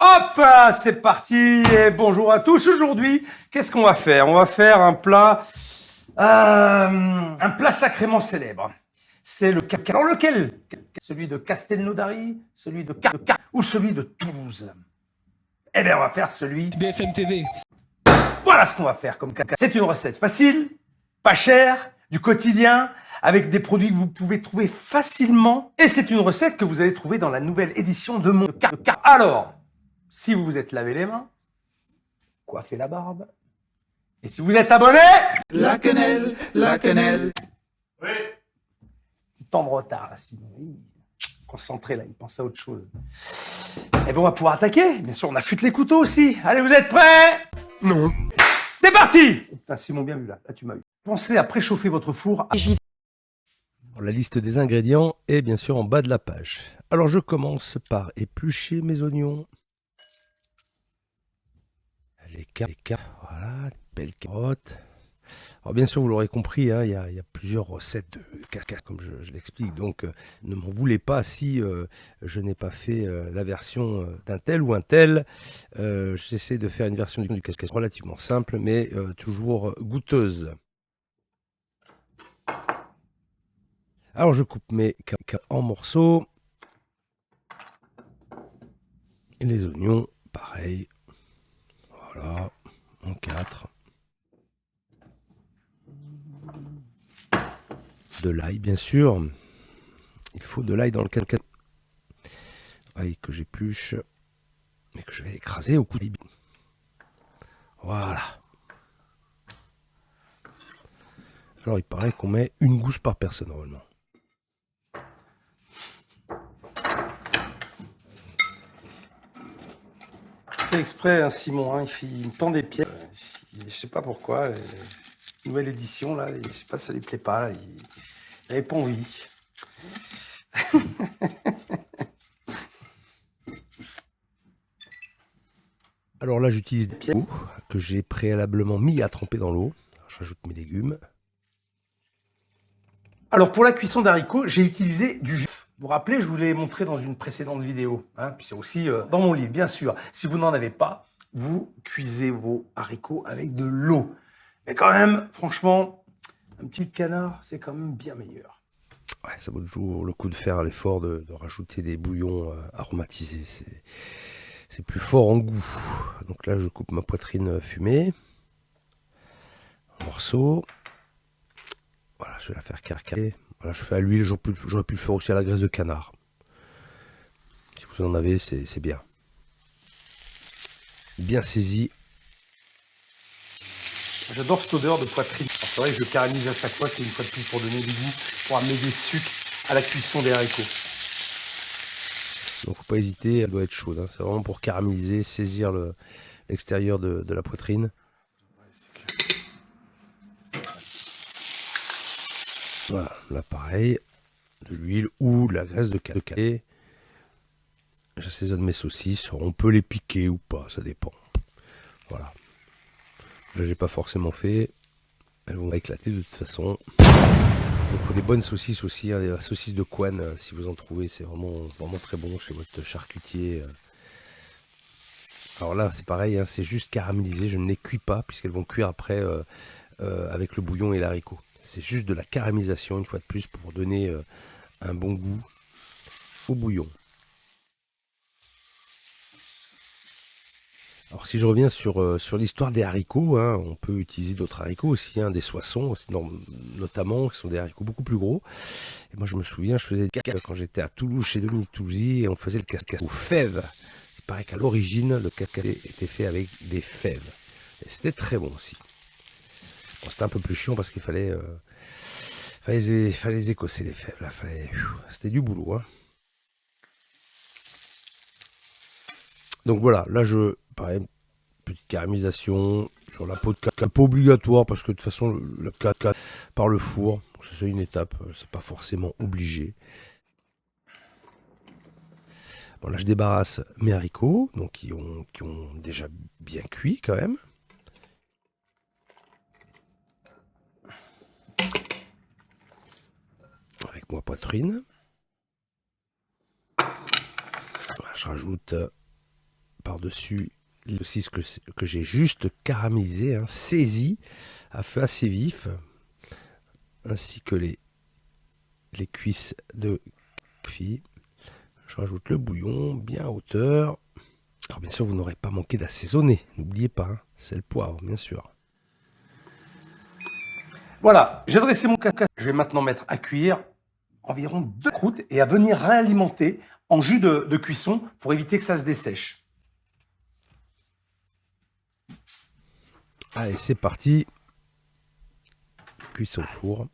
Hop, c'est parti et bonjour à tous. Aujourd'hui, qu'est-ce qu'on va faire? On va faire un plat sacrément célèbre. C'est le caca. Alors lequel? Celui de Castelnaudary, celui de ou celui de Toulouse? Eh bien, on va faire celui BFM TV. Voilà ce qu'on va faire comme caca. C'est une recette facile, pas chère, du quotidien, avec des produits que vous pouvez trouver facilement. Et c'est une recette que vous allez trouver dans la nouvelle édition de mon caca. Alors, si vous vous êtes lavé les mains, coiffez la barbe, et si vous êtes abonné, La quenelle, la quenelle. oui. Petit temps de retard, là, sinon. Concentré, là, il pense à autre chose. Et bien, on va pouvoir attaquer. Bien sûr, on affûte les couteaux aussi. Allez, vous êtes prêts? Non. C'est parti! Putain, Simon, bien vu, là. Là, tu m'as eu. Pensez à préchauffer votre four. La liste des ingrédients est bien sûr en bas de la page. Alors, je commence par éplucher mes oignons. Les voilà, les belles carottes. Alors bien sûr, vous l'aurez compris, hein, il y a plusieurs recettes de cascade, comme je l'explique. Donc, ne m'en voulez pas si je n'ai pas fait la version d'un tel ou un tel. J'essaie de faire une version du cascade relativement simple, mais toujours goûteuse. Alors, je coupe mes carottes en morceaux. Et les oignons, pareil. Voilà, en 4. De l'ail, bien sûr. Il faut de l'ail dans le caca. Ail que j'épluche, mais que je vais écraser au couteau. Voilà. Alors, il paraît qu'on met une gousse par personne, normalement. Fait exprès, hein, Simon, hein, il me tend des pieds. Je sais pas pourquoi. Nouvelle édition, là, je sais pas si ça lui plaît pas. Là, il n'avait pas envie. Alors là, j'utilise des pieds que j'ai préalablement mis à tremper dans l'eau. J'ajoute mes légumes. Alors, pour la cuisson d'haricots, j'ai utilisé du jus. Vous vous rappelez, je vous l'ai montré dans une précédente vidéo. Hein, puis c'est aussi dans mon livre, bien sûr. Si vous n'en avez pas, vous cuisez vos haricots avec de l'eau. Mais quand même, franchement, un petit canard, c'est quand même bien meilleur. Ouais, ça vaut toujours le coup de faire l'effort de rajouter des bouillons aromatisés. C'est plus fort en goût. Donc là, je coupe ma poitrine fumée en morceaux. Voilà, je vais la faire carcaler. Voilà, je fais à l'huile. J'aurais pu le faire aussi à la graisse de canard. Si vous en avez, c'est bien. Bien saisi. J'adore cette odeur de poitrine. C'est vrai que je caramérise à chaque fois, c'est une fois de plus pour donner du goût, pour amener des sucres à la cuisson des haricots. Donc faut pas hésiter, elle doit être chaude. Hein. C'est vraiment pour caraméliser, saisir l'extérieur de la poitrine. Voilà, là pareil, de l'huile ou de la graisse de calé. J'assaisonne mes saucisses, on peut les piquer ou pas, ça dépend. Voilà. Là j'ai pas forcément fait, elles vont éclater de toute façon. Il faut des bonnes saucisses aussi, hein, des saucisses de Coan, si vous en trouvez, c'est vraiment très bon chez votre charcutier. Alors là c'est pareil, hein, c'est juste caramélisé, je ne les cuis pas puisqu'elles vont cuire après avec le bouillon et l'haricot. C'est juste de la caramélisation une fois de plus pour donner un bon goût au bouillon. Alors si je reviens sur l'histoire des haricots, hein, on peut utiliser d'autres haricots aussi, hein, des soissons notamment, qui sont des haricots beaucoup plus gros. Et moi je me souviens, je faisais le caca quand j'étais à Toulouse chez Dominique Toulousy et on faisait le caca aux fèves. Il paraît qu'à l'origine, le caca était fait avec des fèves. Et c'était très bon aussi. Bon, c'était un peu plus chiant parce qu'il fallait les écosser les fèves. C'était du boulot. Hein. Donc voilà, là pareil, petite caramélisation sur la peau de caca, pas obligatoire parce que de toute façon le caca par le four, c'est une étape, c'est pas forcément obligé. Bon là je débarrasse mes haricots, donc qui ont déjà bien cuit quand même. Avec ma poitrine. Voilà, je rajoute par-dessus les saucisses que j'ai juste caramélisées, hein, saisies à feu assez vif, ainsi que les cuisses de fille. Je rajoute le bouillon bien à hauteur. Alors bien sûr, vous n'aurez pas manqué d'assaisonner, n'oubliez pas, hein, c'est le poivre, bien sûr. Voilà, j'ai dressé mon caca. Je vais maintenant mettre à cuire environ 2 croûtes et à venir réalimenter en jus de cuisson pour éviter que ça se dessèche. Allez, c'est parti. Cuisson au four.